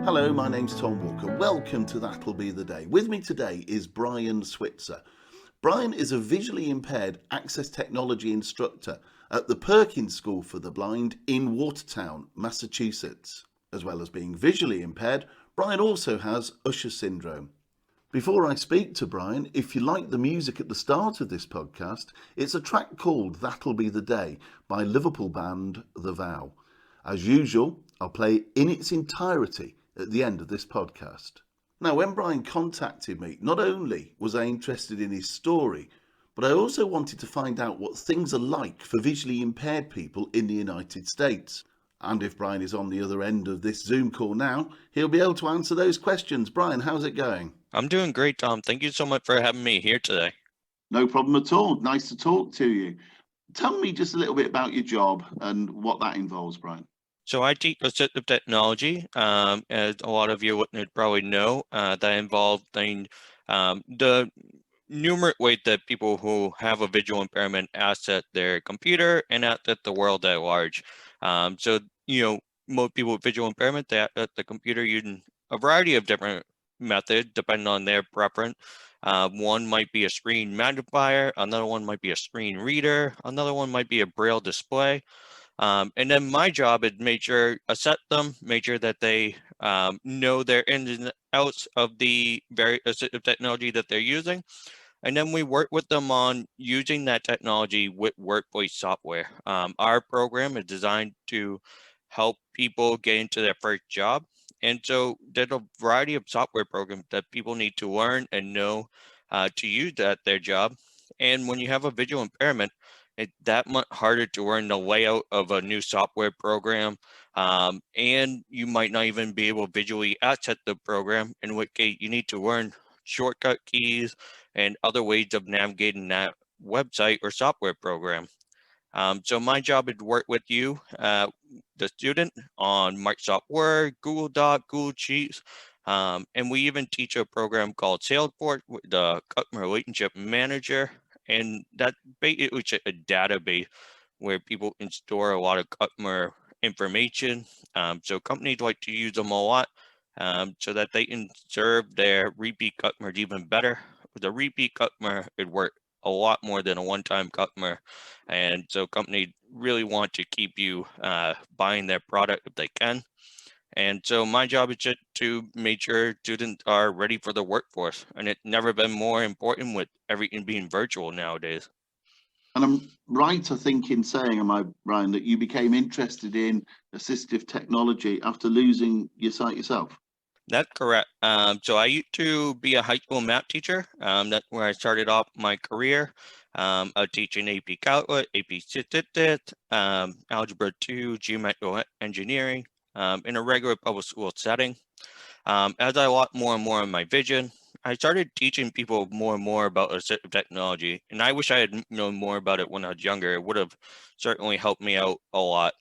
Hello, my name's Tom Walker. Welcome to That'll Be the Day. With me today is Brian Switzer. Brian is a visually impaired access technology instructor at the Perkins School for the Blind in Watertown, Massachusetts. As well as being visually impaired, Brian also has Usher syndrome. Before I speak to Brian, if you like the music at the start of this podcast, it's a track called That'll Be the Day by Liverpool band The Vow. As usual, I'll play it in its entirety at the end of this podcast. Now, when Brian contacted me, not only was I interested in his story, but I also wanted to find out what things are like for visually impaired people in the United States. And if Brian is on the other end of this Zoom call now, he'll be able to answer those questions. Brian, how's it going? I'm doing great, Tom. Thank you so much for having me here today. No problem at all. Nice to talk to you. Tell me just a little bit about your job and what that involves, Brian. So I teach assistive technology, as a lot of your listeners probably know, that involves the numerous ways that people who have a visual impairment access their computer and access the world at large. Most people with visual impairment, they access the computer using a variety of different methods depending on their preference. One might be a screen magnifier, another one might be a screen reader, another one might be a braille display. And then my job is assess them, make sure that they know their ins and outs of the very assistive technology that they're using. And then we work with them on using that technology with workplace software. Our program is designed to help people get into their first job. And so there's a variety of software programs that people need to learn and know to use at their job. And when you have a visual impairment, it's that much harder to learn the layout of a new software program, and you might not even be able to visually access the program, in which case you need to learn shortcut keys and other ways of navigating that website or software program. So my job is to work with you, the student, on Microsoft Word, Google Doc, Google Sheets, and we even teach a program called Salesforce, the Customer Relationship Manager. And that basically is a database where people can store a lot of customer information. So companies like to use them a lot so that they can serve their repeat customers even better. With a repeat customer, it works a lot more than a one-time customer. And so companies really want to keep you buying their product if they can. And so my job is just to make sure students are ready for the workforce. And it's never been more important with everything being virtual nowadays. And I'm right, I think, in saying, am I, Brian, that you became interested in assistive technology after losing your sight yourself? That's correct. So I used to be a high school math teacher. That's where I started off my career. I was teaching AP Calculus, AP Statistics, Algebra 2, Geometrical Engineering, in a regular public school setting. As I lost more and more of my vision, I started teaching people more and more about assistive technology. And I wish I had known more about it when I was younger. It would have certainly helped me out a lot.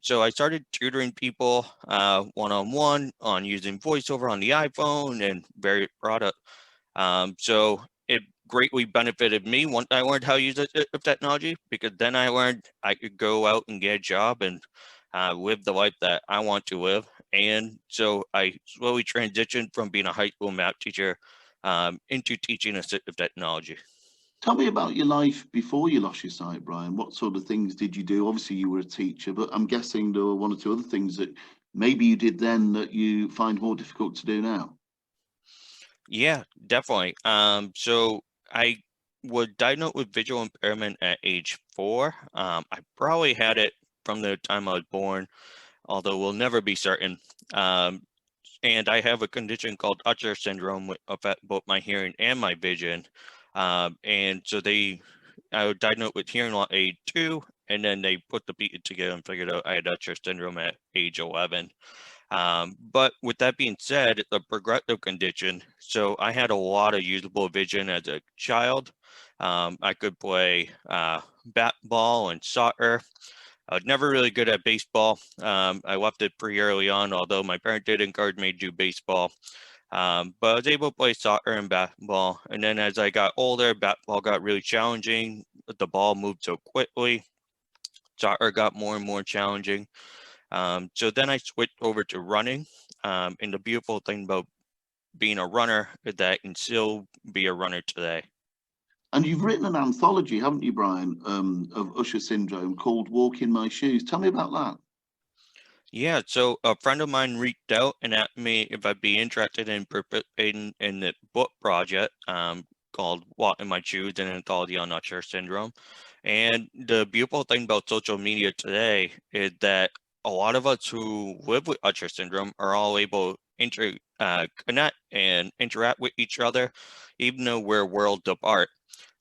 So I started tutoring people one-on-one on using VoiceOver on the iPhone and various products. So it greatly benefited me once I learned how to use assistive technology, because then I learned I could go out and get a job and live the life that I want to live. And so I slowly transitioned from being a high school math teacher into teaching assistive technology. Tell me about your life before you lost your sight, Brian. What sort of things did you do? Obviously, you were a teacher, but I'm guessing there were one or two other things that maybe you did then that you find more difficult to do now. Yeah, definitely. So I was diagnosed with visual impairment at age 4. I probably had it from the time I was born, although we'll never be certain. And I have a condition called Usher syndrome, which affects both my hearing and my vision. And so I was diagnosed with hearing loss at age 2, and then they put the pieces together and figured out I had Usher syndrome at age 11. But with that being said, it's a progressive condition. So I had a lot of usable vision as a child. I could play bat ball and soccer. I was never really good at baseball. I left it pretty early on, although my parents did encourage me to do baseball. But I was able to play soccer and basketball. And then as I got older, basketball got really challenging. The ball moved so quickly. Soccer got more and more challenging. So then I switched over to running. And the beautiful thing about being a runner is that I can still be a runner today. And you've written an anthology, haven't you, Brian, of Usher syndrome called Walk in My Shoes. Tell me about that. Yeah, so a friend of mine reached out and asked me if I'd be interested in participating in the book project called Walk in My Shoes, an anthology on Usher syndrome. And the beautiful thing about social media today is that a lot of us who live with Usher syndrome are all able to connect and interact with each other, even though we're worlds apart.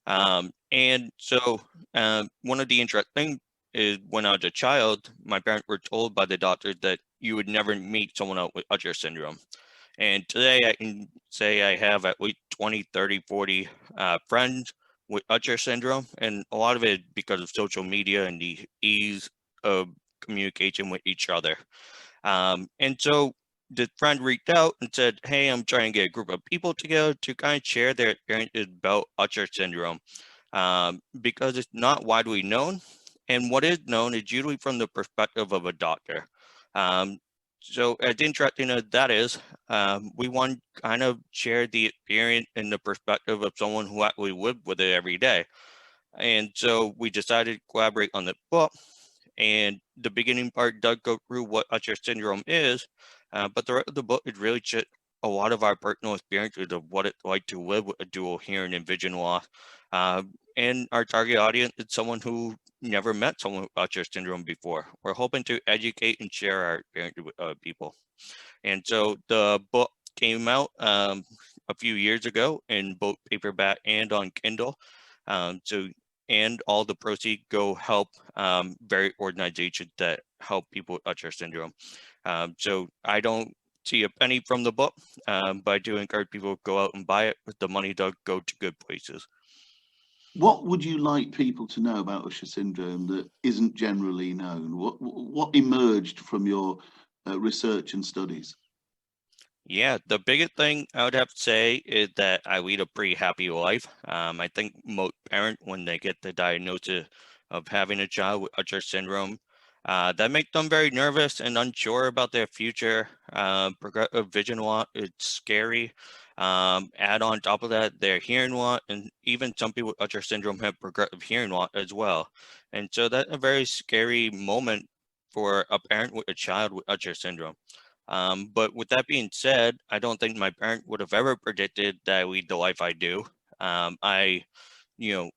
And so one of the interesting is when I was a child, my parents were told by the doctor that you would never meet someone else with Usher syndrome. And today I can say I have at least 20, 30, 40 friends with Usher syndrome. And a lot of it because of social media and the ease of communication with each other. And so the friend reached out and said, hey, I'm trying to get a group of people together to kind of share their experiences about Usher syndrome because it's not widely known. And what is known is usually from the perspective of a doctor. Um, so as interesting as that is, we want to kind of share the experience and the perspective of someone who actually lived with it every day. And so we decided to collaborate on the book. And the beginning part does go through what Usher syndrome is, but the rest of the book is really just a lot of our personal experiences of what it's like to live with a dual hearing and vision loss. And our target audience is someone who never met someone with Usher syndrome before. We're hoping to educate and share our experiences with other people. And so the book came out a few years ago in both paperback and on Kindle. So and all the proceeds go help various organizations that help people with Usher syndrome. So I don't see a penny from the book, but I do encourage people to go out and buy it. But the money does go to good places. What would you like people to know about Usher syndrome that isn't generally known? What emerged from your research and studies? Yeah, the biggest thing I would have to say is that I lead a pretty happy life. I think most parents, when they get the diagnosis of having a child with Usher syndrome, that makes them very nervous and unsure about their future. Progressive vision loss, it's scary. Add on top of that, their hearing loss, and even some people with Usher syndrome have progressive hearing loss as well. And so that's a very scary moment for a parent with a child with Usher syndrome. But with that being said, I don't think my parents would have ever predicted that I lead the life I do. I,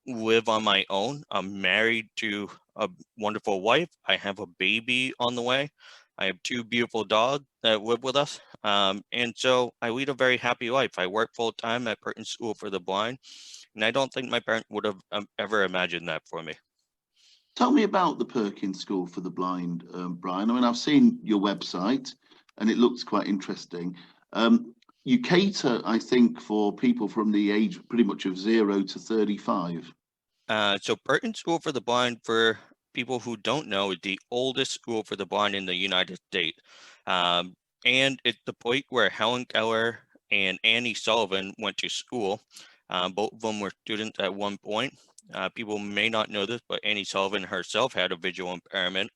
live on my own. I'm married to a wonderful wife. I have a baby on the way. I have two beautiful dogs that live with us. And so I lead a very happy life. I work full time at Perkins School for the Blind, and I don't think my parents would have ever imagined that for me. Tell me about the Perkins School for the Blind, Brian. I mean, I've seen your website and it looks quite interesting. You cater, I think, for people from the age pretty much of 0 to 35. So Perkins School for the Blind, for people who don't know, is the oldest school for the blind in the United States. Um, and it's the point where Helen Keller and Annie Sullivan went to school. Both of them were students at one point. People may not know this, but Annie Sullivan herself had a visual impairment,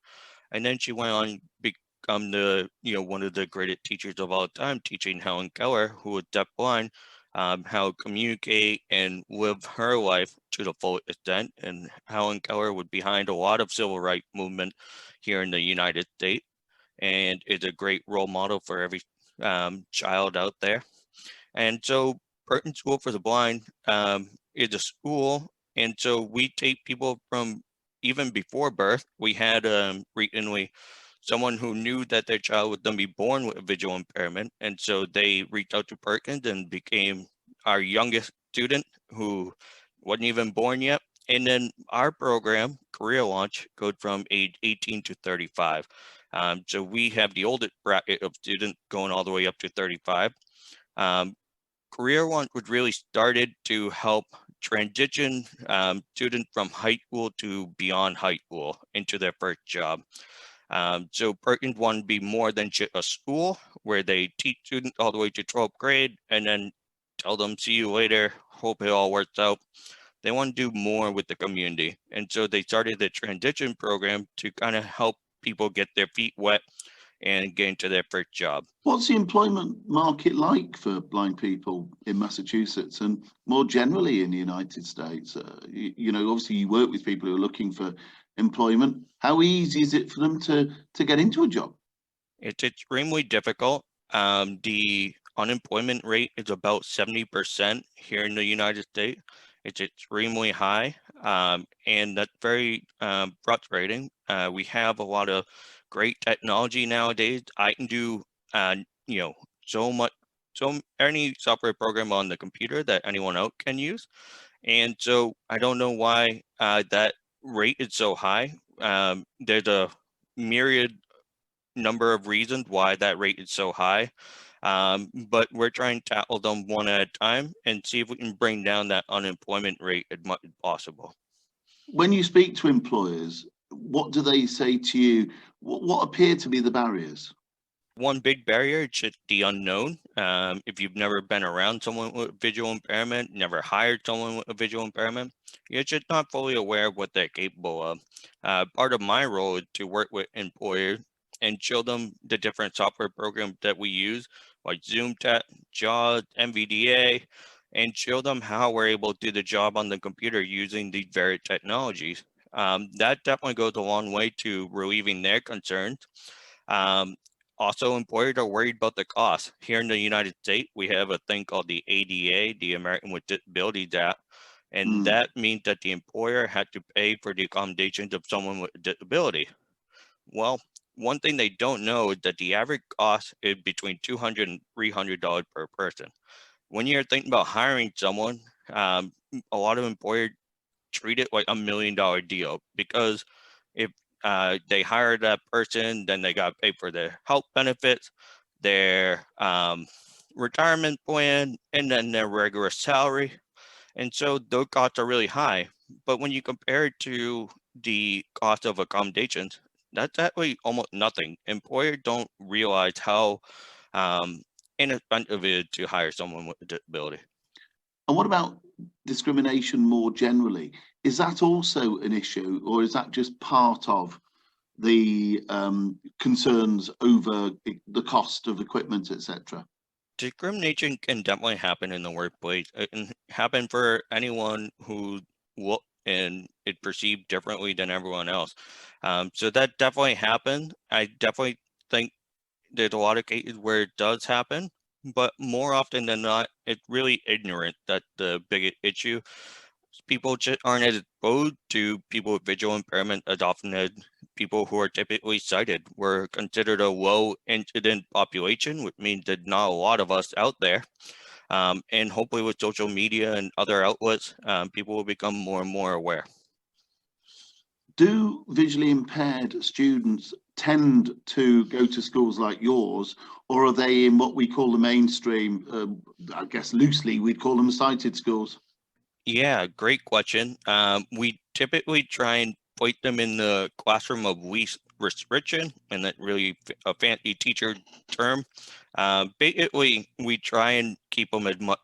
and then she went on become one of the greatest teachers of all time, teaching Helen Keller, who was deafblind, how to communicate and live her life to the full extent. And Helen Keller was behind a lot of civil rights movement here in the United States, and is a great role model for every child out there. And so Perkins School for the Blind is a school. And so we take people from even before birth. We had recently someone who knew that their child was going to be born with a visual impairment. And so they reached out to Perkins and became our youngest student who wasn't even born yet. And then our program, Career Launch, goes from age 18 to 35. So we have the oldest bracket of students going all the way up to 35. Um, Career Launch was really started to help transition students from high school to beyond high school into their first job. So Perkins wanted to be more than just a school where they teach students all the way to 12th grade and then tell them, see you later, hope it all works out. They want to do more with the community. And so they started the transition program to kind of help people get their feet wet and get into their first job. What's the employment market like for blind people in Massachusetts and more generally in the United States? Obviously you work with people who are looking for employment. How easy is it for them to get into a job? It's extremely difficult. The unemployment rate is about 70% here in the United States. It's extremely high, and that's very frustrating. We have a lot of great technology nowadays. I can do, so much, any software program on the computer that anyone else can use, and so I don't know why that rate is so high. There's a myriad number of reasons why that rate is so high. But we're trying to tackle them one at a time and see if we can bring down that unemployment rate as much as possible. When you speak to employers, what do they say to you? What appear to be the barriers? One big barrier is just the unknown. If you've never been around someone with visual impairment, never hired someone with a visual impairment, you're just not fully aware of what they're capable of. Part of my role is to work with employers and show them the different software programs that we use, like Zoom Tech, JAWS, NVDA, and show them how we're able to do the job on the computer using these various technologies. That definitely goes a long way to relieving their concerns. Um, Also, employers are worried about the cost. Here in the United States, we have a thing called the ADA, the American with Disabilities Act, and Mm. that means that the employer had to pay for the accommodations of someone with a disability. Well, one thing they don't know is that the average cost is between $200 and $300 per person. When you're thinking about hiring someone, a lot of employers treat it like $1 million deal, because if they hire that person, then they got to pay for their health benefits, their retirement plan, and then their regular salary. And so those costs are really high. But when you compare it to the cost of accommodations, that's actually almost nothing. Employers don't realize how um, inexpensive it is to hire someone with a disability. And what about discrimination more generally? Is that also an issue, or is that just part of the concerns over the cost of equipment, etc.? Discrimination can definitely happen in the workplace. It can happen for anyone who look and is perceived differently than everyone else. So that definitely happened. I definitely think there's a lot of cases where it does happen, but more often than not, it's really ignorant that's the biggest issue. People just aren't as exposed to people with visual impairment as often as people who are typically sighted. We're considered a low incident population, which means there's not a lot of us out there. And hopefully with social media and other outlets, people will become more and more aware. Do visually impaired students tend to go to schools like yours, or are they in what we call the mainstream? I guess loosely we'd call them sighted schools. Yeah, great question. We typically try and put them in the classroom of least restriction, and that really a fancy teacher term. Basically, we try and keep them as much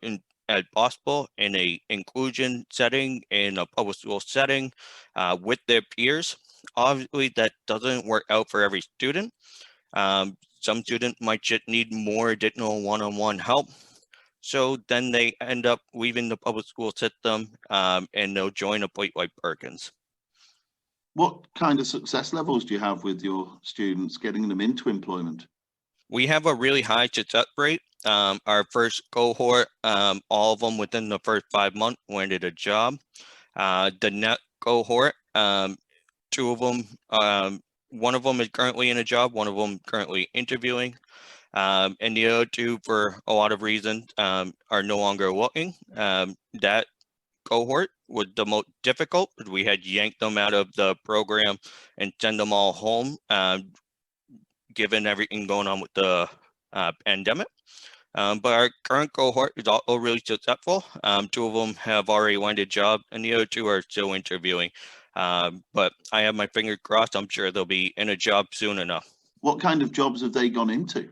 as possible in a inclusion setting, in a public school setting, with their peers. Obviously, that doesn't work out for every student. Some students might just need more additional one-on-one help. So then they end up leaving the public school system, and they'll join a place like Perkins. What kind of success levels do you have with your students getting them into employment? We have a really high success rate. Our first cohort, all of them within the first 5 months landed a job. The net cohort, two of them, one of them is currently in a job, one of them currently interviewing. And the other two, for a lot of reasons, are no longer looking. That cohort was the most difficult. We had yanked them out of the program and send them all home, given everything going on with the pandemic. But our current cohort is also really successful. Two of them have already landed jobs, and the other two are still interviewing. But I have my fingers crossed. I'm sure they'll be in a job soon enough. What kind of jobs have they gone into?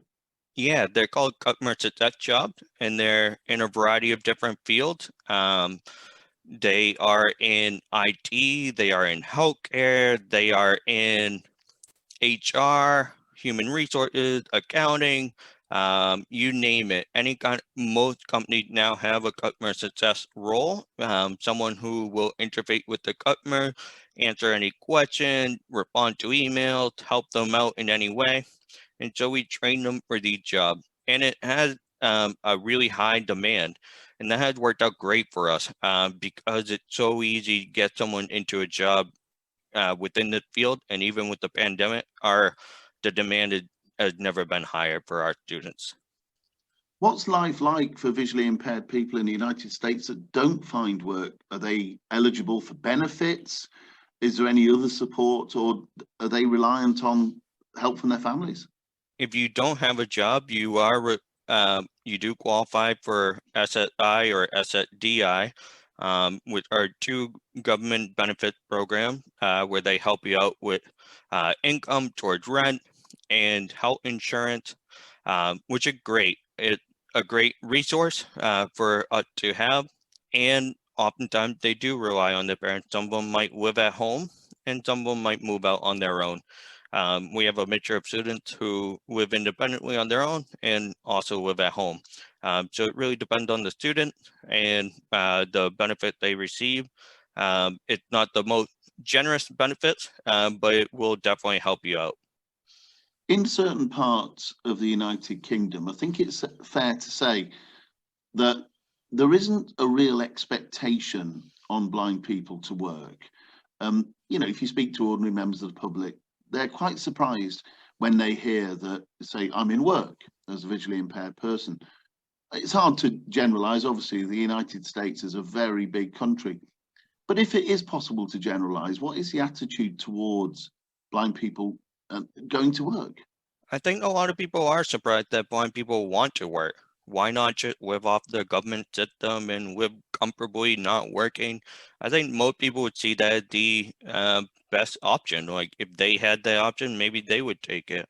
Yeah, they're called customer success jobs, and they're in a variety of different fields. They are in IT, they are in healthcare, they are in HR, human resources, accounting, you name it. Most companies now have a customer success role, someone who will interface with the customer, answer any question, respond to emails, help them out in any way. And so we train them for the job. And it has a really high demand. And that has worked out great for us because it's so easy to get someone into a job within the field. And even with the pandemic, the demand has never been higher for our students. What's life like for visually impaired people in the United States that don't find work? Are they eligible for benefits? Is there any other support, or are they reliant on help from their families? If you don't have a job, you do qualify for SSI or SSDI, which are two government benefit programs where they help you out with income towards rent and health insurance, which is great. It's a great resource for us to have, and oftentimes they do rely on their parents. Some of them might live at home, and some of them might move out on their own. We have a mixture of students who live independently on their own and also live at home. So it really depends on the student and the benefit they receive. It's not the most generous benefits, but it will definitely help you out. In certain parts of the United Kingdom, I think it's fair to say that there isn't a real expectation on blind people to work. If you speak to ordinary members of the public, they're quite surprised when they hear that, say, I'm in work as a visually impaired person. It's hard to generalize. Obviously, the United States is a very big country. But if it is possible to generalize, what is the attitude towards blind people going to work? I think a lot of people are surprised that blind people want to work. Why not just live off the government system and live comfortably not working? I think most people would see that as the best option. Like if they had that option, maybe they would take it.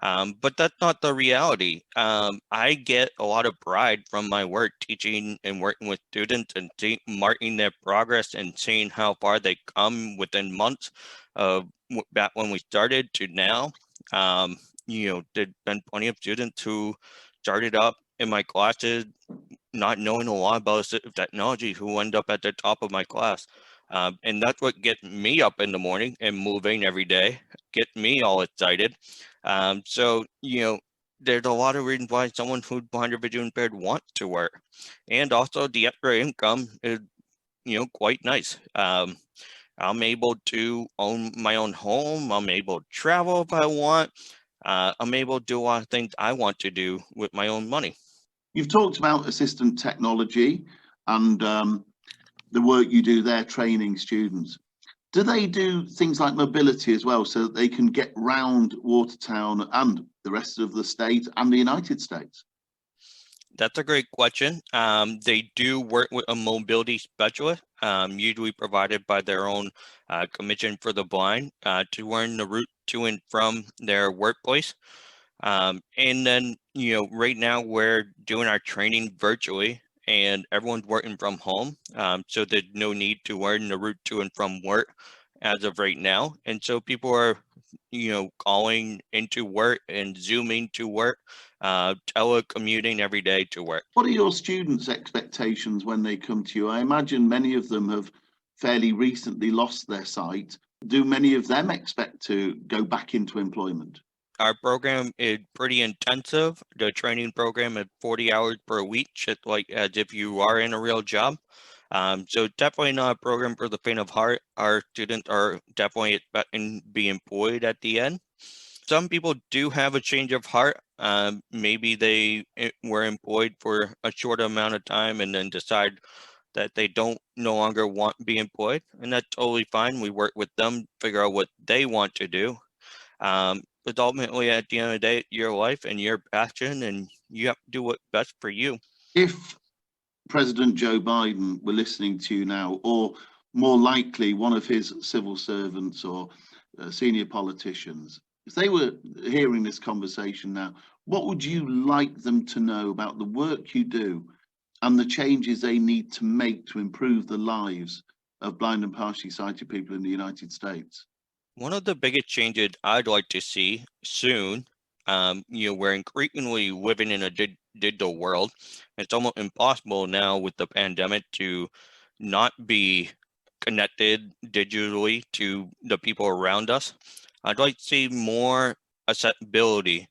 But that's not the reality. I get a lot of pride from my work teaching and working with students and marking their progress and seeing how far they come within months of back when we started to now. There's been plenty of students who started up in my classes not knowing a lot about assistive technology who end up at the top of my class. And that's what gets me up in the morning and moving every day, get me all excited. There's a lot of reasons why someone who's blind or visually impaired wants to work. And also the extra income is, quite nice. I'm able to own my own home. I'm able to travel if I want. I'm able to do a lot of things I want to do with my own money. You've talked about assistive technology and the work you do there training students. Do they do things like mobility as well so that they can get round Watertown and the rest of the state and the United States? That's a great question. They do work with a mobility specialist, usually provided by their own Commission for the Blind, to learn the route to and from their workplace. And then, right now we're doing our training virtually and everyone's working from home. So there's no need to learn the route to and from work as of right now. And so people are, calling into work and Zooming to work, telecommuting every day to work. What are your students' expectations when they come to you? I imagine many of them have fairly recently lost their sight. Do many of them expect to go back into employment? Our program is pretty intensive. The training program is 40 hours per week, just like as if you are in a real job. So definitely not a program for the faint of heart. Our students are definitely expecting to be employed at the end. Some people do have a change of heart. Maybe they were employed for a short amount of time and then decide that they don't no longer want to be employed, and that's totally fine. We work with them, figure out what they want to do. But ultimately, at the end of the day, your life and your passion, and you have to do what's best for you. If President Joe Biden were listening to you now, or more likely one of his civil servants or senior politicians, if they were hearing this conversation now, what would you like them to know about the work you do and the changes they need to make to improve the lives of blind and partially sighted people in the United States? One of the biggest changes I'd like to see soon, we're increasingly living in a digital world. It's almost impossible now with the pandemic to not be connected digitally to the people around us. I'd like to see more accessibility,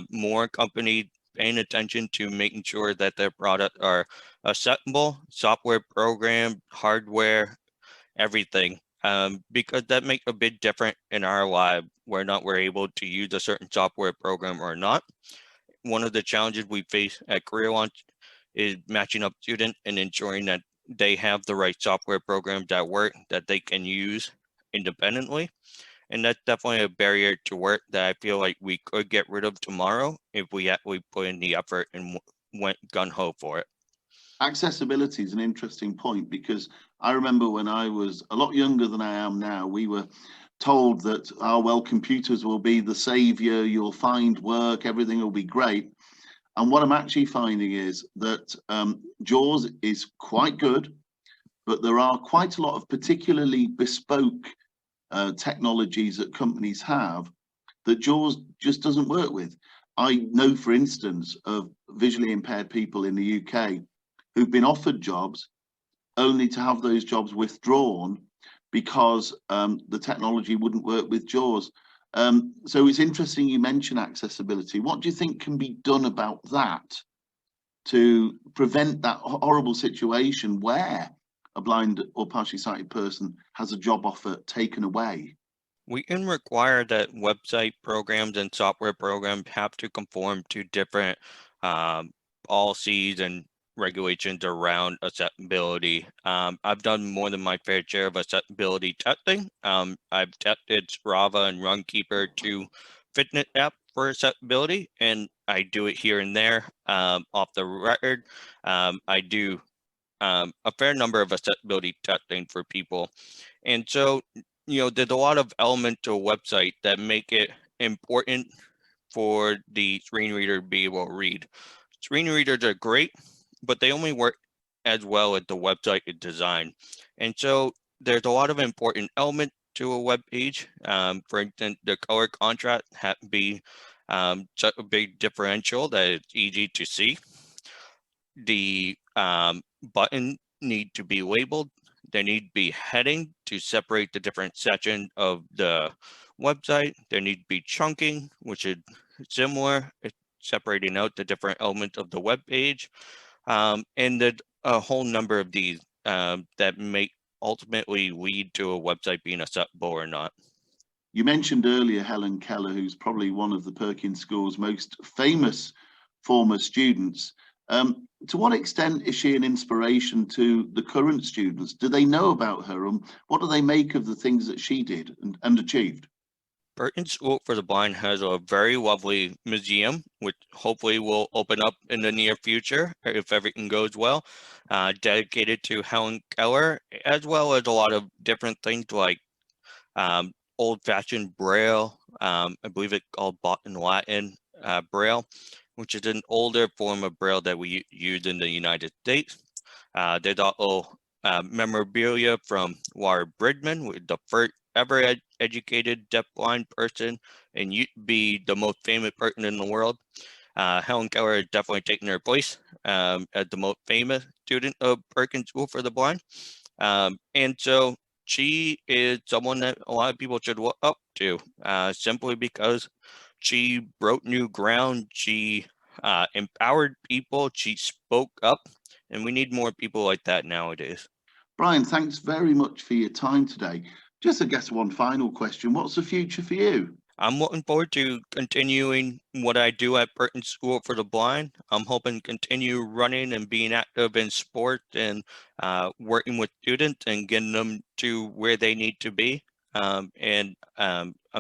more companies paying attention to making sure that their products are accessible, software program, hardware, everything, because that makes a big difference in our life, whether or not we're able to use a certain software program or not. One of the challenges we face at Career Launch is matching up students and ensuring that they have the right software programs that work that they can use independently. And that's definitely a barrier to work that I feel like we could get rid of tomorrow if we actually put in the effort and went gun ho for it. Accessibility is an interesting point because I remember when I was a lot younger than I am now, we were told that, oh, well, computers will be the savior, you'll find work, everything will be great. And what I'm actually finding is that JAWS is quite good, but there are quite a lot of particularly bespoke technologies that companies have that JAWS just doesn't work with. I know, for instance, of visually impaired people in the UK who've been offered jobs only to have those jobs withdrawn because the technology wouldn't work with JAWS. So it's interesting you mention accessibility. What do you think can be done about that to prevent that horrible situation where a blind or partially sighted person has a job offer taken away? We can require that website programs and software programs have to conform to different policies and regulations around accessibility. I've done more than my fair share of accessibility testing. I've tested Strava and Runkeeper, two fitness apps for accessibility, and I do it here and there off the record. I do a fair number of accessibility testing for people. And so, there's a lot of elements to a website that make it important for the screen reader to be able to read. Screen readers are great, but they only work as well as the website is designed. And so there's a lot of important elements to a web page. For instance, the color contrast has to be such a big differential that it's easy to see. The button need to be labeled. There need to be heading to separate the different sections of the website. There need to be chunking, which is similar, separating out the different elements of the web page. And a whole number of these that may ultimately lead to a website being accessible or not. You mentioned earlier Helen Keller, who's probably one of the Perkins School's most famous former students. To what extent is she an inspiration to the current students? Do they know about her, and what do they make of the things that she did and achieved? Perkins School for the Blind has a very lovely museum, which hopefully will open up in the near future if everything goes well, dedicated to Helen Keller, as well as a lot of different things like old-fashioned Braille. I believe it's called in Latin Braille, which is an older form of Braille that we use in the United States. There's also memorabilia from Walter Bridgman, with the first ever educated deafblind person and be the most famous person in the world. Helen Keller has definitely taken her place as the most famous student of Perkins School for the Blind. And so she is someone that a lot of people should look up to, simply because she broke new ground. She empowered people. She spoke up, and we need more people like that nowadays. Brian, thanks very much for your time today. Just, I guess, one final question. What's the future for you? I'm looking forward to continuing what I do at Perkins School for the Blind. I'm hoping to continue running and being active in sport and working with students and getting them to where they need to be. I'm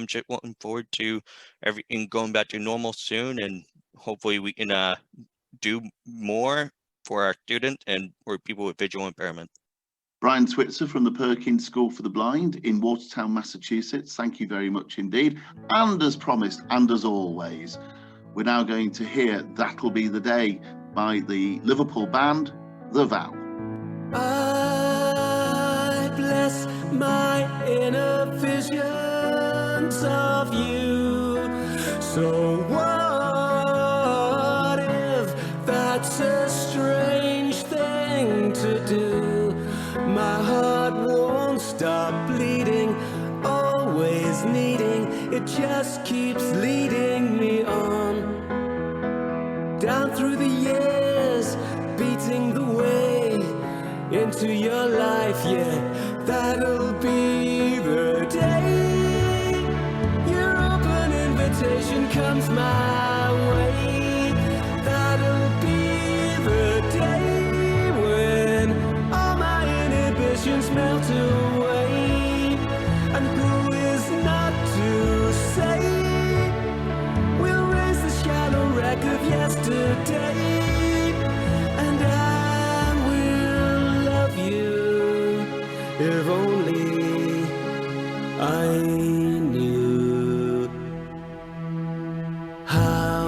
just looking forward to everything going back to normal soon, and hopefully we can do more for our students and for people with visual impairment. Brian Switzer from the Perkins School for the Blind in Watertown, Massachusetts. Thank you very much indeed. And as promised, and as always, we're now going to hear That'll Be the Day by the Liverpool band, The Vow. I bless my inner vision. sense of you. So what if that's a strange thing to do? My heart won't stop bleeding, always needing, it just keeps leading me on. Down through the years, beating the way into your life, yeah, that'll be the day your open invitation comes my way. That'll be the day when all my inhibitions melt away. And who is not to say we'll raise the shallow wreck of yesterday, and I will love you if only I knew how.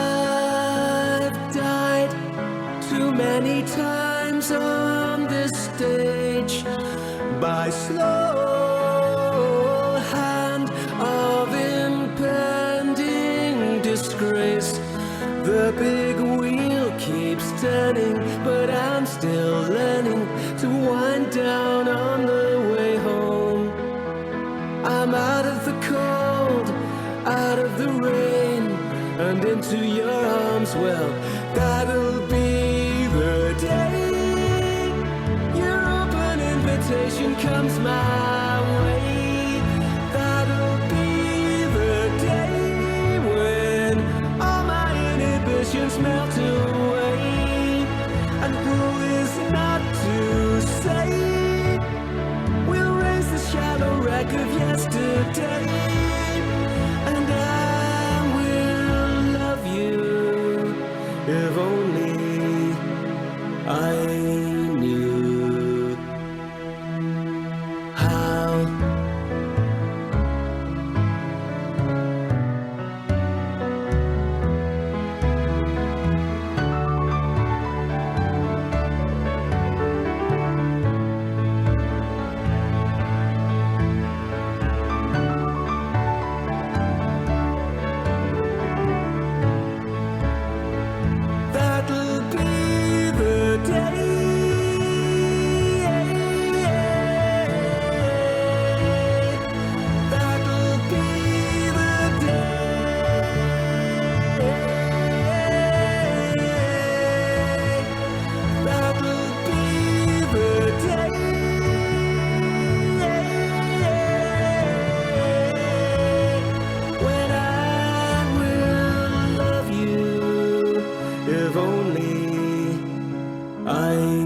I've died too many times on this stage by slow hand of impending disgrace. The big wheel keeps turning, but I'm still learning to wind down on the way home. I'm out of the cold, out of the rain, and into your arms. Well, that'll be the day your open invitation comes my way. That'll be the day when all my inhibitions melt away. And who is not to say we'll raise the shallow wreck of yesterday, and I will love you if only I knew how. That'll be the day. That'll be the day. That'll be the day when I will love you if only I